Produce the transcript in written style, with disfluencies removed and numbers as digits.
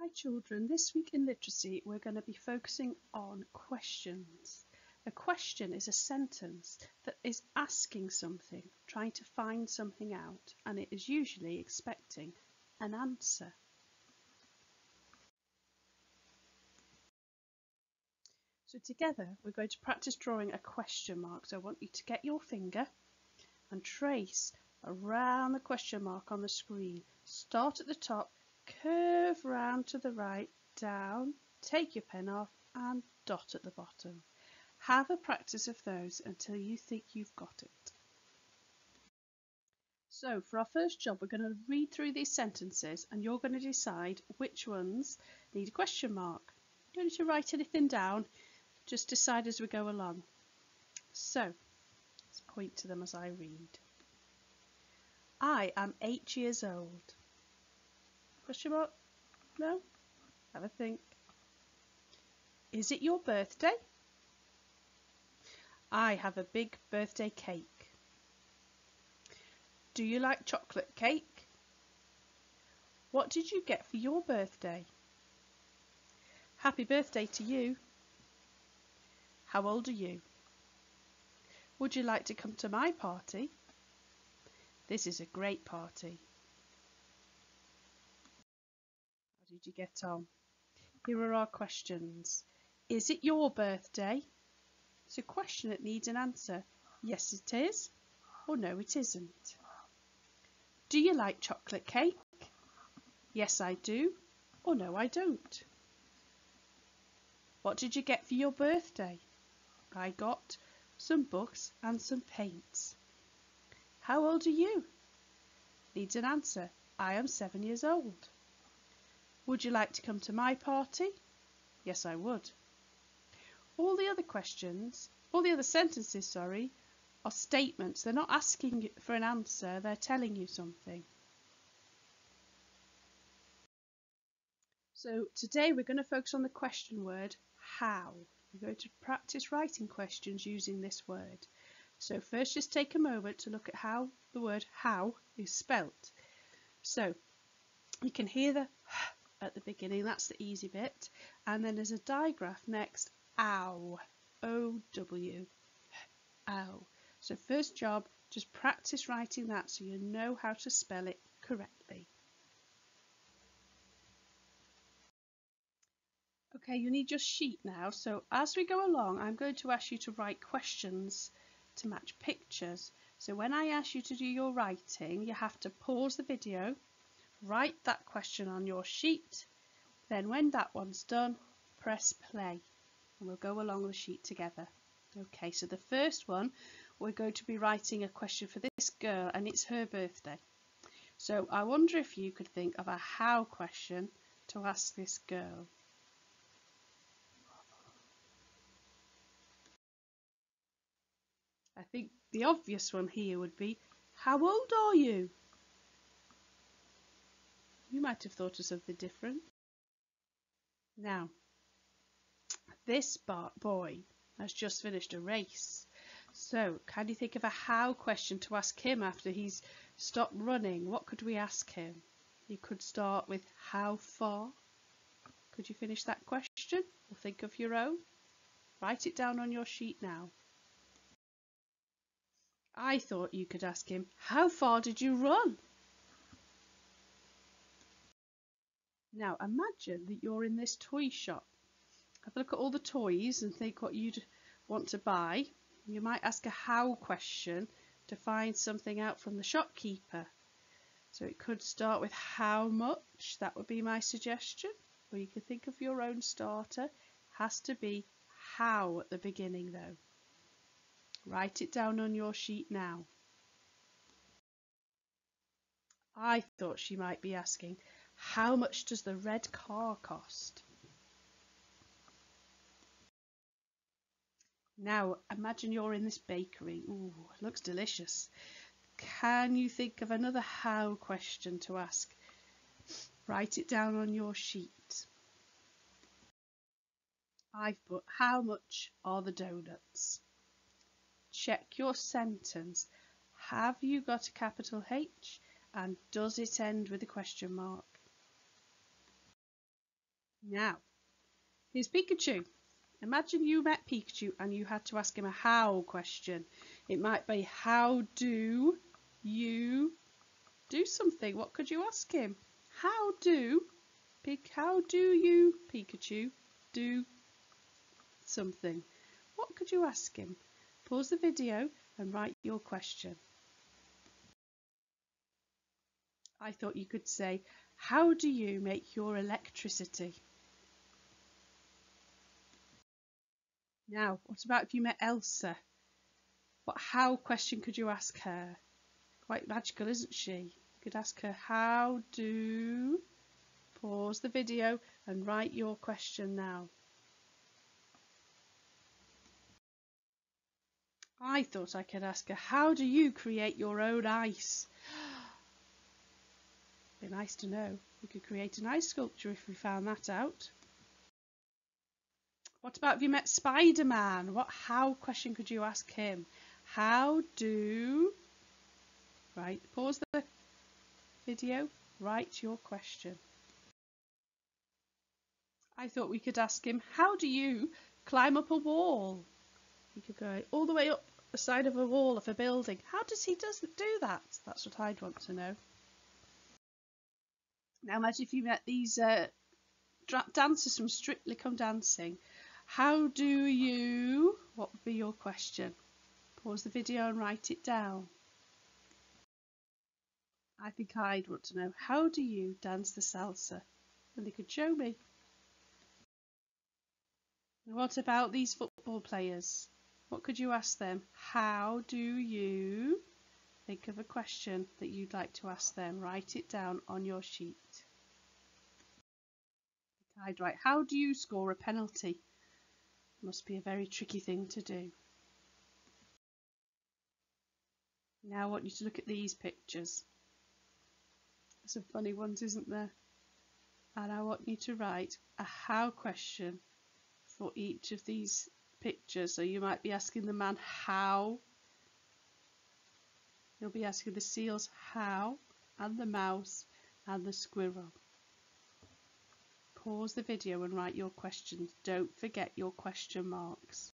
Hi children, this week in literacy we're going to be focusing on questions. A question is a sentence that is asking something, trying to find something out, and it is usually expecting an answer. So together we're going to practice drawing a question mark. So I want you to get your finger and trace around the question mark on the screen. Start at the top, curve round to the right, down, take your pen off and dot at the bottom. Have a practice of those until you think you've got it. So for our first job, we're going to read through these sentences and you're going to decide which ones need a question mark. You don't need to write anything down, just decide as we go along. So let's point to them as I read. I am 8 years old. Question mark? No? Have a think. Is it your birthday? I have a big birthday cake. Do you like chocolate cake? What did you get for your birthday? Happy birthday to you. How old are you? Would you like to come to my party? This is a great party. How did you get on? Here are our questions. Is it your birthday? It's a question that needs an answer. Yes, it is. Or no, it isn't. Do you like chocolate cake? Yes, I do. Or no, I don't. What did you get for your birthday? I got some books and some paints. How old are you? Needs an answer. I am 7 years old. Would you like to come to my party? Yes, I would. All the other sentences, are statements. They're not asking for an answer, they're telling you something. So today we're going to focus on the question word, how. We're going to practice writing questions using this word. So first just take a moment to look at how the word how is spelt. So you can hear the at the beginning, that's the easy bit, and then there's a digraph next, ow, O-W, ow. So first job, just practice writing that so you know how to spell it correctly. Okay, you need your sheet now, so as we go along I'm going to ask you to write questions to match pictures. So when I ask you to do your writing, you have to pause the video, write that question on your sheet, then when that one's done, press play and we'll go along the sheet together. Okay, so the first one, we're going to be writing a question for this girl and it's her birthday. So I wonder if you could think of a how question to ask this girl. I think the obvious one here would be, how old are you? You might have thought of something different. Now, this boy has just finished a race. So, can you think of a how question to ask him after he's stopped running? What could we ask him? You could start with how far? Could you finish that question? Or think of your own? Write it down on your sheet now. I thought you could ask him, how far did you run? Now imagine that you're in this toy shop. Have a look at all the toys and think what you'd want to buy. You might ask a how question to find something out from the shopkeeper. So it could start with how much, that would be my suggestion. Or you could think of your own starter. Has to be how at the beginning though. Write it down on your sheet now. I thought she might be asking, how much does the red car cost? Now imagine you're in this bakery. Ooh, it looks delicious. Can you think of another how question to ask? Write it down on your sheet. I've put, how much are the donuts? Check your sentence. Have you got a capital H and does it end with a question mark? Now, here's Pikachu. Imagine you met Pikachu and you had to ask him a how question. It might be, how do you do something? What could you ask him? How do you, Pikachu, do something? What could you ask him? Pause the video and write your question. I thought you could say, how do you make your electricity? Now, what about if you met Elsa? What how question could you ask her? Quite magical, isn't she? You could ask her, how do... Pause the video and write your question now. I thought I could ask her, how do you create your own ice? Be nice to know. We could create an ice sculpture if we found that out. What about if you met Spider-Man? What how question could you ask him? How do... Right, pause the video, write your question. I thought we could ask him, how do you climb up a wall? You could go all the way up the side of a wall of a building. How does he do that? That's what I'd want to know. Now imagine if you met these dancers from Strictly Come Dancing. How do you... What would be your question? Pause the video and write it down. I think I'd want to know, how do you dance the salsa? And they could show me. What about these football players? What could you ask them? How do you... Think of a question that you'd like to ask them. Write it down on your sheet. I'd write, how do you score a penalty? Must be a very tricky thing to do. Now I want you to look at these pictures. There's some funny ones, isn't there? And I want you to write a how question for each of these pictures. So you might be asking the man how. You'll be asking the seals how, and the mouse and the squirrel. Pause the video and write your questions. Don't forget your question marks.